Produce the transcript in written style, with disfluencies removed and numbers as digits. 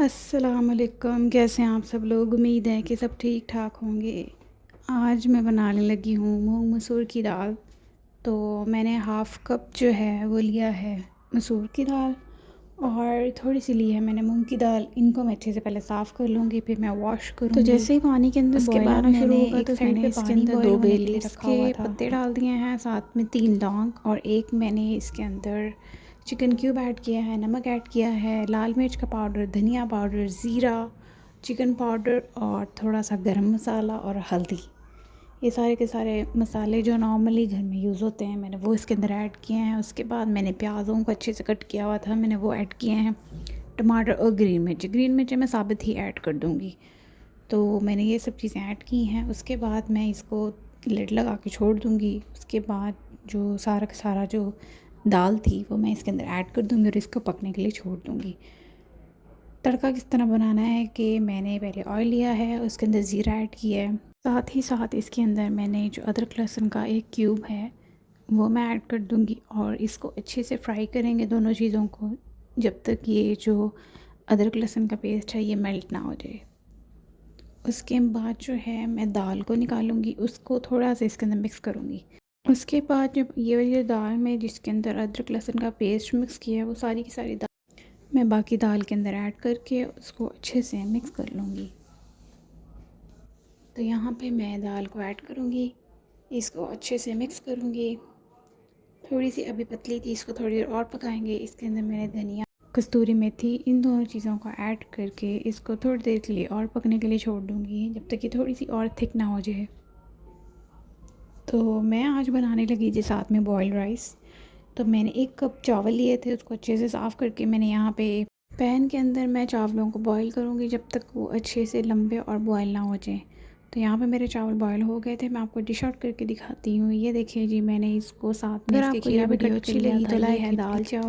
अस्सलामुअलैकुम, कैसे हैं आप सब लोग। उम्मीद है कि सब ठीक ठाक होंगे। आज मैं बनाने लगी हूँ मूंग मसूर की दाल। तो मैंने हाफ़ कप जो है वो लिया है मसूर की दाल और थोड़ी सी ली है मैंने मूंग की दाल। इनको मैं अच्छे से पहले साफ़ कर लूँगी, फिर मैं वॉश तो करूँगी। जैसे ही पानी के अंदर उसके बॉयल बाद आना शुरू मैंने होगा एक तो साइड मैंने पे इसके पानी अंदर बॉयल दो होने बे के लिए लीव्स रखा के हुआ था। पत्ते डाल दिए हैं, साथ में 3 लौंग और एक मैंने इसके अंदर चिकन क्यूब ऐड किया है, नमक ऐड किया है, लाल मिर्च का पाउडर, धनिया पाउडर, ज़ीरा, चिकन पाउडर और थोड़ा सा गरम मसाला और हल्दी। ये सारे के सारे मसाले जो नॉर्मली घर में यूज़ होते हैं मैंने वो इसके अंदर ऐड किए हैं। उसके बाद मैंने प्याज़ों को अच्छे से कट किया हुआ था, मैंने वो ऐड किए हैं। टमाटर और ग्रीन मिर्च मैं साबित ही ऐड कर दूँगी। तो मैंने ये सब चीज़ें ऐड की हैं। उसके बाद मैं इसको लिड लगा के छोड़ दूँगी। उसके बाद जो सारा का सारा जो दाल थी वो मैं इसके अंदर ऐड कर दूँगी और इसको पकने के लिए छोड़ दूँगी। तड़का किस तरह बनाना है कि मैंने पहले ऑयल लिया है, उसके अंदर ज़ीरा ऐड किया है, साथ ही साथ इसके अंदर मैंने जो अदरक लहसुन का एक क्यूब है वो मैं ऐड कर दूँगी और इसको अच्छे से फ्राई करेंगे दोनों चीज़ों को, जब तक ये जो अदरक लहसुन का पेस्ट है ये मेल्ट ना हो जाए। उसके बाद जो है मैं दाल को निकालूंगी, उसको थोड़ा सा इसके अंदर मिक्स करूँगी। उसके बाद जब ये वाली दाल में जिसके अंदर अदरक लहसुन का पेस्ट मिक्स किया है वो सारी की सारी दाल मैं बाकी दाल के अंदर ऐड करके उसको अच्छे से मिक्स कर लूँगी। तो यहाँ पे मैं दाल को ऐड करूँगी, इसको अच्छे से मिक्स करूँगी। थोड़ी सी अभी पतली थी, इसको थोड़ी देर और पकाएंगे। इसके अंदर मैंने धनिया, कस्तूरी मेथी, इन दोनों चीज़ों को ऐड करके इसको थोड़ी देर के लिए और पकने के लिए छोड़ दूँगी, जब तक ये थोड़ी सी और थिक ना हो जाए। तो मैं आज बनाने लगी थी साथ में बॉयल राइस। तो मैंने 1 कप चावल लिए थे, उसको अच्छे से साफ़ करके मैंने यहाँ पे पैन के अंदर मैं चावलों को बॉयल करूँगी जब तक वो अच्छे से लंबे और बॉयल ना हो जाएँ। तो यहाँ पे मेरे चावल बॉयल हो गए थे, मैं आपको डिश आउट करके दिखाती हूँ। ये देखिए जी, मैंने इसको साथ में अगर इसके आपको खीरा ये भी वीडियो कट कर अच्छी लिया लगी था। तो ये लाइक है दाल कीजिए। चावल।